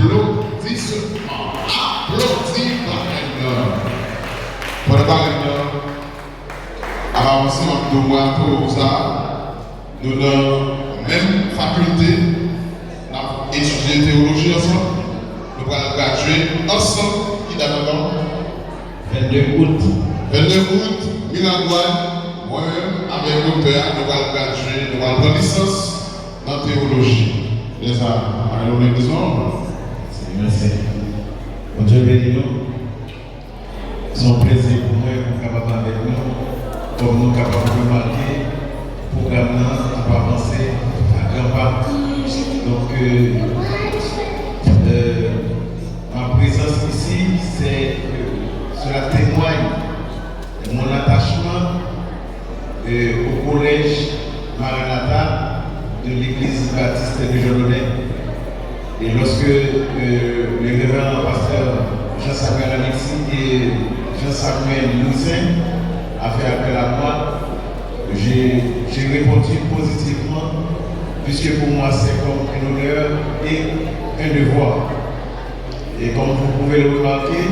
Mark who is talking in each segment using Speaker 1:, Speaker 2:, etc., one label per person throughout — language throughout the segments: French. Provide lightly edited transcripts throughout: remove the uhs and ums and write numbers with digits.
Speaker 1: applaudissements. Applaudis Barren. Pour le Barren, avant aussi, on doit voir pour ça, nous avons même faculté d'étudier théologie ensemble. Nous allons graduer ensemble, qui d'abord
Speaker 2: 22 août.
Speaker 1: 22 août, Miragouane, moi-même, avec mon père, nous allons graduer, nous allons prendre licence dans la théologie. C'est ça, allons nous disons.
Speaker 2: Merci. Bon Dieu béni nous. C'est un plaisir pour moi d'être capable avec nous, comme nous capables de remarquer, le programme va avancer à grand pas. Donc, ma présence ici, cela témoigne de mon attachement au collège Maranatha de l'église baptiste de Jean-Launay. Et lorsque le révérend pasteur Jean-Samuel Alexis et Jean-Samuel Louisin a fait appel à moi, j'ai répondu positivement, puisque pour moi c'est comme un honneur et un devoir. Et comme vous pouvez le remarquer,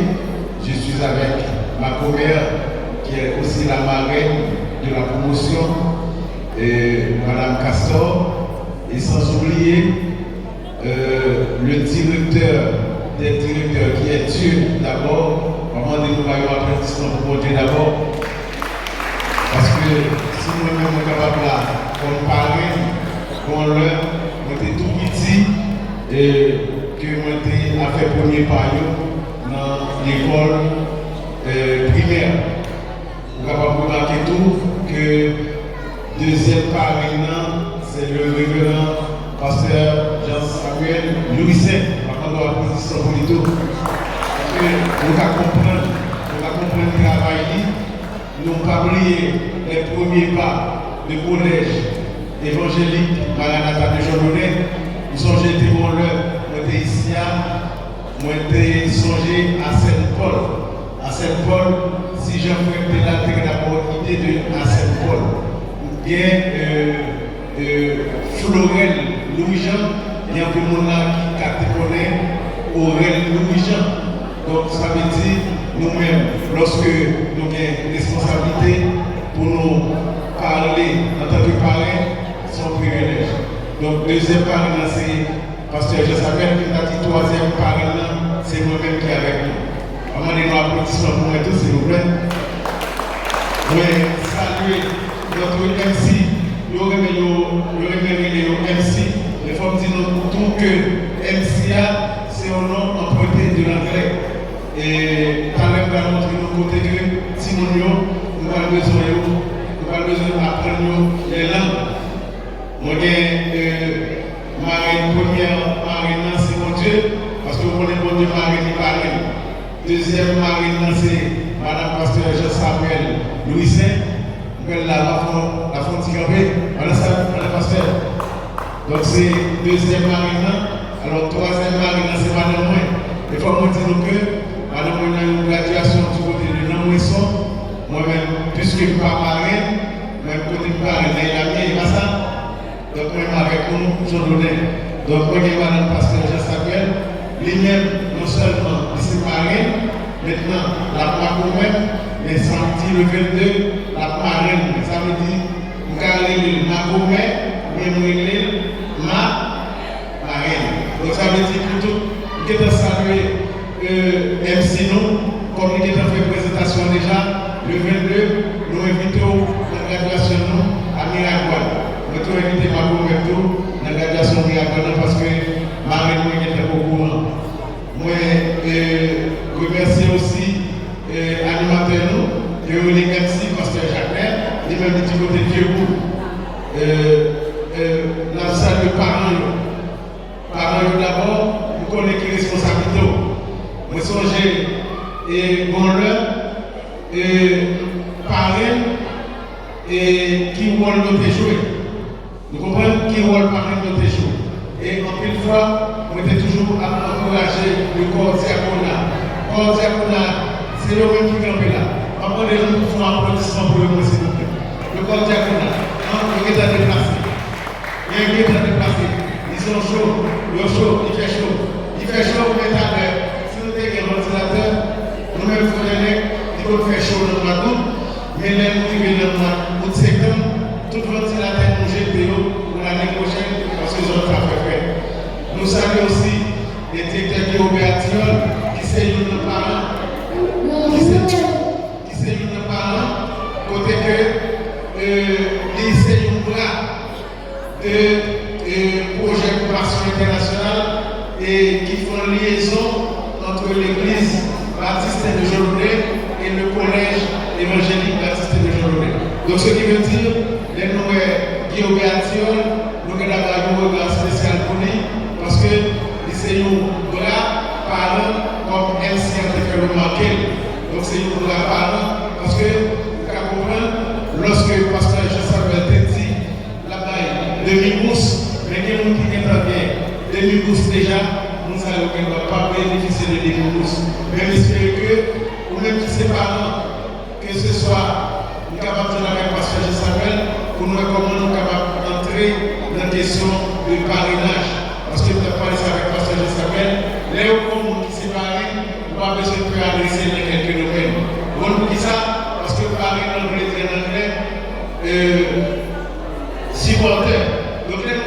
Speaker 2: je suis avec ma commère qui est aussi la marraine de la promotion, Madame Castor, et sans oublier le directeur des directeurs qui est Dieu d'abord. Vraiment, nous allons apprendre pour Dieu d'abord. Parce que si nous-mêmes sommes capables là, comme parrain, qu'on leur, on était tout petit, et que on a fait premier pas dans l'école primaire. Vous êtes capable de remarquer tout que deuxième parrain, c'est le révérend pasteur Jean-Samuel Louisin, par contre, la position politique. Nous allons comprendre le travail, nous n'avons pas oublié les premiers pas du collège évangélique Maranatha de Jean-Launay. Nous sommes été mon l'heure, nous étions ici, nous étions songés à Saint-Paul. À Saint-Paul, si Jean-Pierre Pélat a d'abord l'idée de à Saint-Paul, ou bien Florel Louis-Jean, il y a un peu de monde qui a Aurel Louis-Jean. Donc ça veut dire nous-mêmes, lorsque nous avons une responsabilité pour nous parler en tant que parrain, c'est un privilège. Donc deuxième parrain, c'est pasteur Jean-Samuel, qui a dit troisième parrain, c'est moi-même qui est avec nous. Avant de nous applaudissements pour moi tous, s'il vous plaît. Oui, saluer notre MC, nous remercions MC, il faut dire tout que MCA, c'est un nom emprunté de l'anglais. Et par exemple, nous montré de côté que si nous avons besoin d'apprendre les langues. Moi, ma première marine, c'est mon Dieu, parce que vous connaissez mon Dieu, marine et marine. Deuxième marine, c'est Madame Pasteur Jean-Samuel Louisin. La frontière, Madame Pasteur. Donc, c'est deuxième marine. Alors, troisième marine, c'est Madame Moin. Il faut me dire que Madame Moin a une graduation du côté de Namouesson. Moi-même, puisque je ne suis pas marine, même côté de marine, il y a bien, il y a ça. Donc, moi, avec nous, Jean-Launay. Donc, moi, je Madame Pasteur Jean-Samuel. Lui-même, non seulement, il s'est marine, maintenant, la marque même, mais samedi le 22, la marine. Ça veut dire, vous allez ma gourmet, mais vous allez ma marine. Donc, ça veut dire plutôt, nous avons salué MC nous, comme nous avons fait présentation déjà, le 22, nous invitons la graduation à Miragouane. Nous avons invité ma gourmet dans la graduation de Miragouane parce que marine était au courant. Moi, remercie aussi l'animateur nous, et les MC, pasteur Jacques, et même du côté de Dieu. La salle de parents. Parents d'abord, vous connaissez les responsabilités. Moi, songez, et bon l'heure, et parrain, et qui rôle notre jouer. Nous comprenons qui rôle parrain notre jouer. Et en plus de fois, on était toujours à encourager le corps diaconat. Le corps diaconat, c'est le même qui est là. Après, les gens font un applaudissement pour le s'il vous plaît. Le corps diaconat, il est déplacé. Il est déplacé. Ils sont chauds, il fait chaud. Il fait chaud, aussi les directeurs qui opération, qui sont nos parents, qui sont nos parents, côté que lycée un bras de projet coopération internationale et qui font liaison entre l'église baptiste de Jolonais et le collège évangélique baptiste de Jolonais. Donc ce qui veut dire, les noms Guillaume Béathiol, nous avons un regard spécial pour lui, parce que c'est un bras parlant comme MC a fait le marquer. Donc c'est un bras parlant, parce que vous comprenez, lorsque le pasteur Jean-Samuel te dit là-bas, demi-mousse, mais il y a des gens qui interviennent, demi-mousse déjà, nous savons qu'on ne va pas bénéficier de demi-mousse. Même espérer que, ou même qui c'est parents, que ce soit capable de avec le pasteur Jean-Samuel, pour nous comment nous sommes capables d'entrer dans la question du parrainage. Parce que nous avons parlé avec le pasteur Jean-Samuel, les gens qui sont parrainés, nous n'avons pas besoin de adresser dans quelques domaines. Bon, qui ça? Parce que parrain, on veut dire en anglais, supporter. Donc, les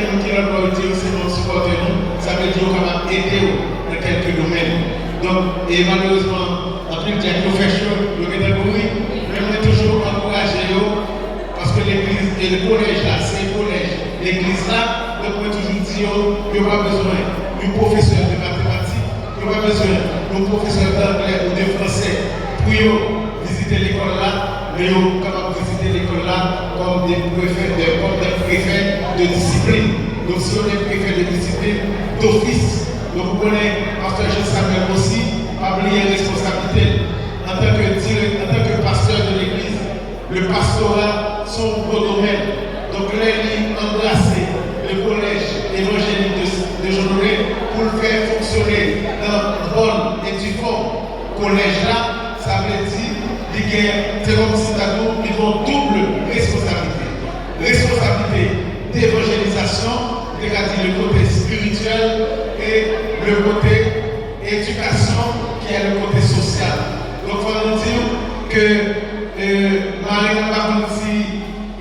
Speaker 2: gens qui ont dit c'est mon supporter, ça veut dire qu'on va aider dans quelques domaines. Donc, et malheureusement, en plus de la profession, le pédagogie, mais on est toujours encouragé parce que l'église et le collège là, c'est le collège. L'église là, donc on est toujours dit, il n'y a pas besoin d'un professeur de mathématiques, il n'y a pas besoin d'un professeur d'anglais ou de français pour visiter l'école là, mais ils sont capables de visiter l'école là comme des préfets de discipline. Donc si on est préfet de discipline, d'office, donc vous connaissez, pasteur Jean-Samuel aussi, pas oublier responsabilité en tant que pasteur de l'église. Le pastorat, son gros domaine. Donc là, il embrasser le collège évangélique de Jolonais pour le faire fonctionner dans le bon et du fort collège là, ça veut dire c'est comme si ils ont double responsabilité. Responsabilité d'évangélisation, c'est-à-dire le côté spirituel et le côté éducation qui est le côté social. Donc il faut nous dire que Marie Babounsi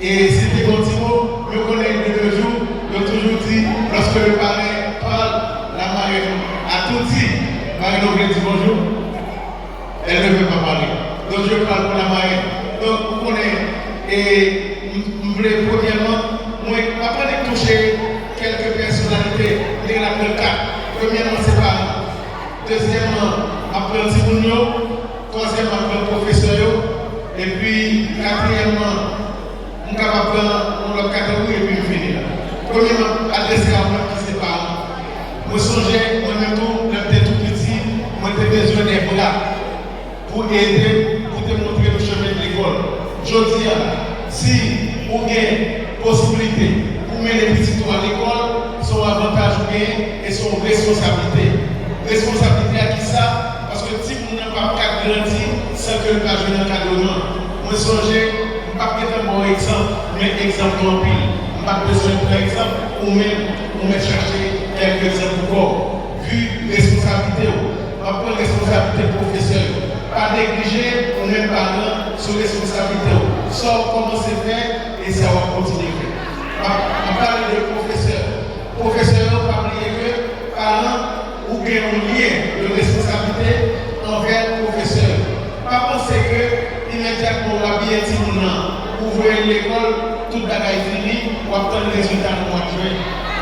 Speaker 2: et c'était Contino, je connais les 2 jours, je toujours dit, lorsque le parrain parle, la marraine a tout dit. Marie Noble dit bonjour, elle ne veut pas parler. Donc je parle pour la marraine. Donc vous connaissez, et vous voulez premièrement, moi, après de toucher quelques personnalités, il y en a 4. Premièrement, c'est pas. Deuxièmement, après un petit boulot. Troisièmement, après un professeur. Et puis, quatrièmement, on va prendre notre catégorie et puis finir. Premièrement, adresser à moi qui c'est pas. Moi, songez, moi-même, quand j'étais tout petit, moi, j'ai besoin des bras pour aider, pour te montrer le chemin de l'école. Je dis, si vous avez possibilité pour mener les petits tours à l'école, son avantage et son responsabilité. Responsabilité à qui ça? Parce que si vous n'avez pas grandi, c'est que le cas de l'encadrement. Moi, songez, je ne vais pas mettre un bon exemple, mais exemple en pile. Je n'ai pas besoin de exemple, ou même chercher quelques exemples encore. Vu responsabilité, on prend responsabilité professeur. Pas négliger, ou même parlant sur responsabilité. Sauf comment c'est fait et ça va continuer. On parle de professeur. Professeur, on va oublier que parlant ou bien un lien de responsabilité envers le professeur. Pas penser que immédiatement on va bien dire ouvrir l'école, toute la bagaille finie, ou attendre le résultat du mois de juin.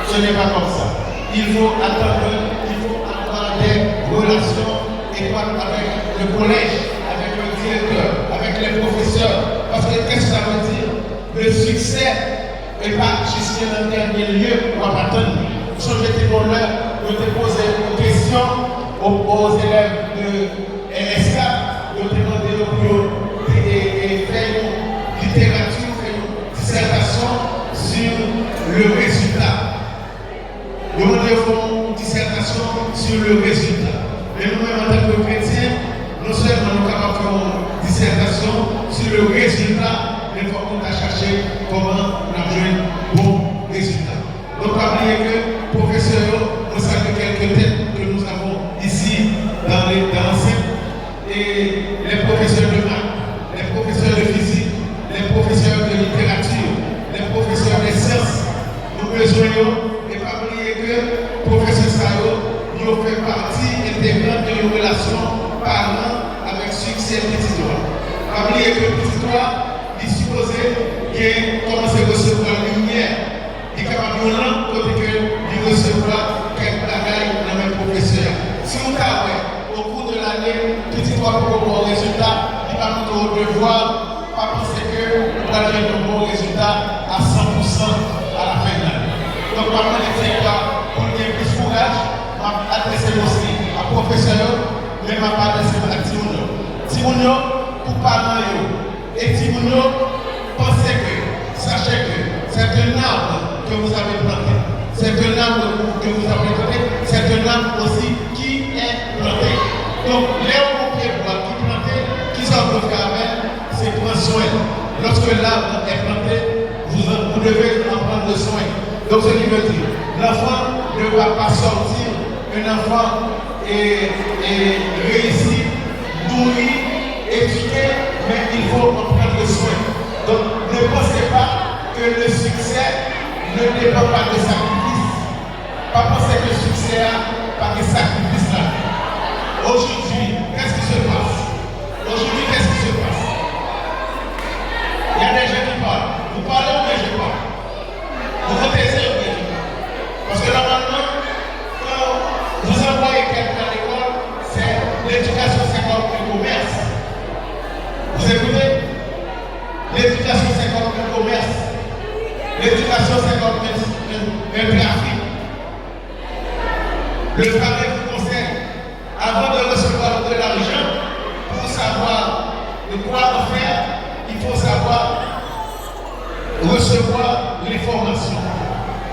Speaker 2: Ce n'est pas comme ça. Il faut attendre, il faut avoir des relations étroites avec le collège, avec le directeur, avec les professeurs. Parce que qu'est-ce que ça veut dire? Le succès n'est pas jusqu'à un dernier lieu pour attendre. Nous sommes été bonheur de te poser une question aux élèves de NSK, de te demander de faire une littérature, faire une dissertation sur le résultat. Demander une dissertation sur le résultat. Mais nous-mêmes, en tant que chrétiens, non seulement nous sommes capables de faire une dissertation sur le résultat, mais il faut qu'on a cherché comment on a joué un bon résultat. Donc, pas oublier que, professeur, nous savons quelques têtes que nous avons ici dans l'enceinte, et les professeurs de maths, les professeurs de physique, les professeurs de littérature, les professeurs de sciences, nous besoin, et pas oublier que, professeur Sao, nous fait partie intégrante de nos relations parents avec succès petit doigt. Pas oublier que petit doigt, il est supposé commencer à recevoir la lumière. Il est capable de nous côté que il recevoir quelques bagailles dans mes professeurs. Si on t'a au cours de l'année, petit doigt pour avoir un résultat, il va nous devoir pas penser que nous allons avoir un bon résultat à 100% à la fin de l'année. Donc, par contre, les secteurs, pour qu'il y ait plus de courage, je vais adresser aussi à professeur, mais je vais adresser à Timounio. Timounio, pour parents, et Timounio, pensez que, sachez que c'est un arbre que vous avez planté. C'est un arbre que vous avez planté. C'est un arbre aussi qui est planté. Donc, les pompiers qui sont plantés, qui sont en faire, c'est prendre soin. Lorsque l'arbre est planté, vous devez en prendre soin. Donc, ce qui veut dire, l'enfant ne va pas sortir, un enfant est réussi, nourri, éduqué, mais il faut en prendre soin. Donc, ne pensez pas que le succès ne dépend pas de sacrifice. Pas penser que le succès a pas de sacrifice là. Aujourd'hui, qu'est-ce qui se passe? Aujourd'hui, qu'est-ce qui se passe? Il y a des gens qui parlent. Vous parlez ou bien je parle? Vous vous taisez ou bien je parle? Parce que normalement, quand vous envoyez quelqu'un à l'école, c'est l'éducation, c'est comme le commerce. Vous écoutez? L'éducation, c'est comme le commerce. L'éducation, c'est comme le trafic. Le travail vous conseille, avant de recevoir de l'argent, pour savoir de quoi en faire, il faut savoir recevoir l'information.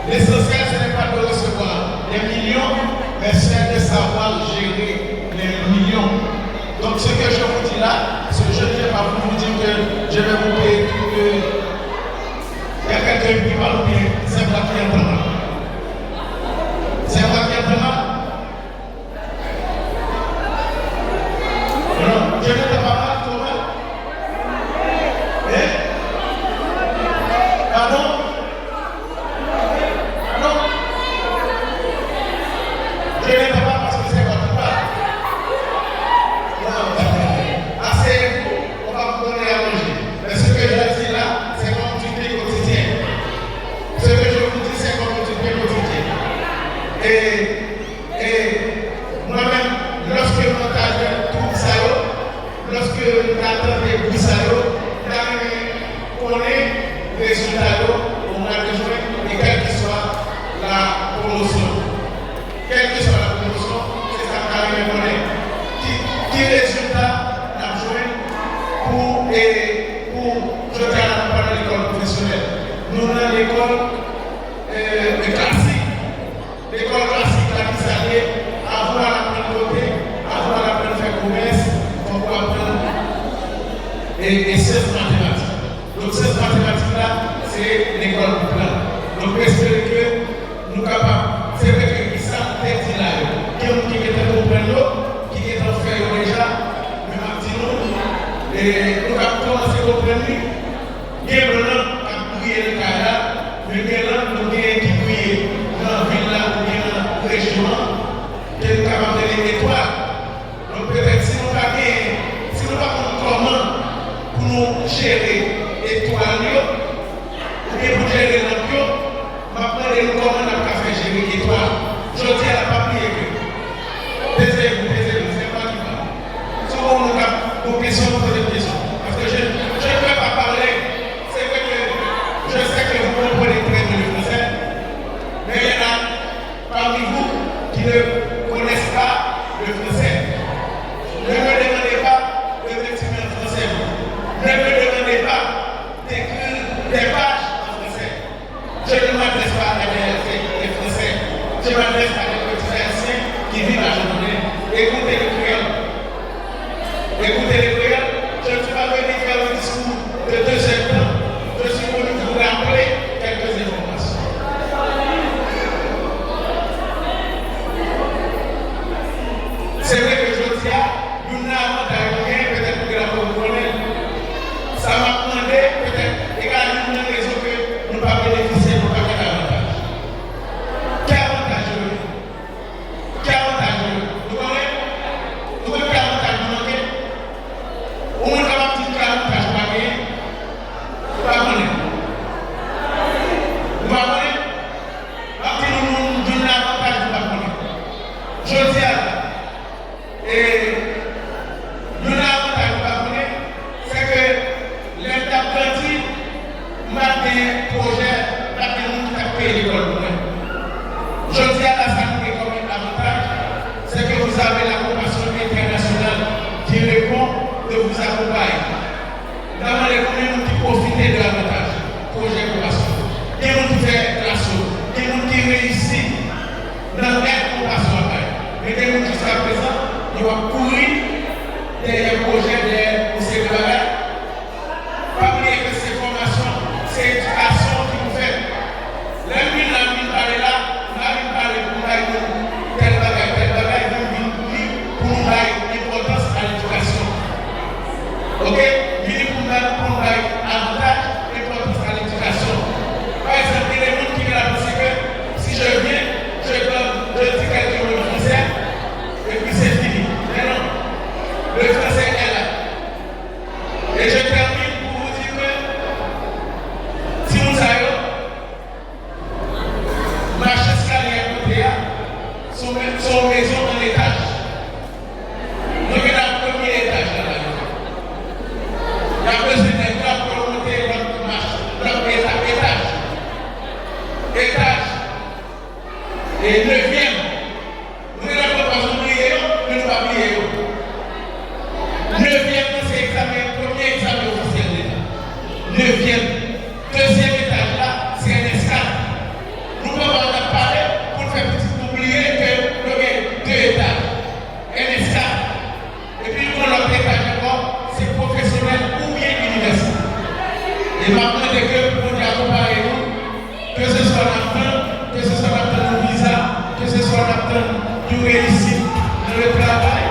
Speaker 2: L'essentiel, ce n'est pas de recevoir des millions, mais c'est de savoir gérer les millions. Donc, ce que je vous dis là, je ne vais pas vous dire que je vais vous payer tout que. Il y a quelqu'un qui parle bien, c'est moi qui entends là. C'est moi qui entends là. Non, je ne t'ai pas mal, toi. Eh? Pardon? Pardon? Je ne t'ai pas parce que c'est votre part. Non, asseyez-vous, on va vous donner à manger. Mais ce que je dis là, c'est comme tu dis quotidien. Ce que je vous dis, c'est comme tu dis quotidien. Et moi-même, lorsque mon tâche trouve ça, lorsque j'attends des bouts ça, on connaît les résultats, on a besoin de quelle que soit la promotion. Quelle que soit la promotion, c'est ça qu'on connaît. Qui résultat on a besoin pour je garde pas l'école professionnelle. Nous dans l'école classique. L'école classique, la qui s'allie, avant d'apprendre côté, avant d'apprendre à faire commerce, on peut apprendre et 16 mathématiques. Donc 16 mathématiques-là, c'est l'école du plan. Donc j'espère que nous sommes capables. C'est vrai que ça, c'est là. Qui est en comprendre, qui est en faire déjà, mais maintenant, et nous avons commencé à comprendre. Il y a maintenant à prier le cas là, mais il y a là, nous avons qui prier dans la ville là, ou bien dans le régiment, qui est capable de l'étoile. Donc peut-être si nous n'avons pas comment pour nous gérer l'étoile, ou bien pour gérer l'ampion, maintenant nous comment on a fait gérer l'étoile. Je dis à la papier que, taisez-vous, c'est pas qui va. Souvent nous avons une question, nous posons une question. Parce que je ne peux pas parler. C'est vrai que je sais que vous comprenez très bien le français, mais il y en a parmi vous qui ne connaissent pas le français. Ne me demandez pas de m'exprimer en français. Ne me demandez pas d'écrire des pages en français. Je ne m'adresse pas à des Français. Je m'adresse à des petits anciens qui vivent la journée. Écoutez le créole. Écoutez le créole. Je ne suis pas venu faire un discours de 2 heures temps. Je suis venu vous rappeler quelques informations. C'est vrai que je dis à nous n'avons pas rien, peut-être que la vous connaît. Ça m'a demandé, peut-être, également une raison que nous ne pas bénéficier de pas davantage. Quel avantage je veux? Quel avantage Je dis et nous avons c'est que l'État grandit, m'a des projets, m'a des gens qui ont payé l'école. Je dis à la santé comme un avantage, c'est que vous avez la coopération internationale qui répond de vous accompagner. Dans les communes qui profitent de l'avantage, projet de coopération. Il y a des gens qui font de la chose, il y a des gens qui réussissent dans la coopération. Mais des gens jusqu'à présent, ils vont courir derrière le projet de ces bagages. Pas oublier que ces formations, c'est l'éducation qui nous fait. L'ennemi n'a pas parlé là, n'a pas parlé pour nous tel bagage, pour nous l'importance à l'éducation. Ok? Pour nous avantage, l'importance à l'éducation. Par exemple, il y a des gens qui viennent penser que si je viens, je dis quelque chose de français, et puis c'est fini. Mais non, le français est là. Et je termine pour vous dire que si nous savons, marché scalaire côté son maison en étage. Nous avons le premier étage là. Il y a besoin d'un grand pour monter notre marche, notre étage. Étage. Et neuvième. Nous n'avons pas oublié, nous n'avons pas oublié. Neuvième, c'est l'examen, premier examen officiel d'État. Neuvième. Deuxième étage là, c'est un escale. Nous pouvons en parler pour faire petit oublier que nous avons deux étages. Un escale. Et puis nous avons l'autre étage encore, c'est professionnel ou bien universitaire. Et maintenant, dès que vous accompagnez nous, que ce soit l'apprendre, que ce soit l'apprendre le visa, que ce soit l'apprendre du réussite dans le travail.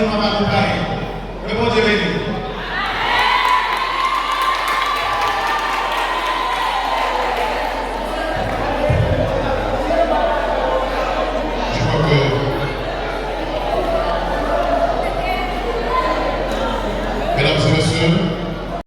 Speaker 2: Nous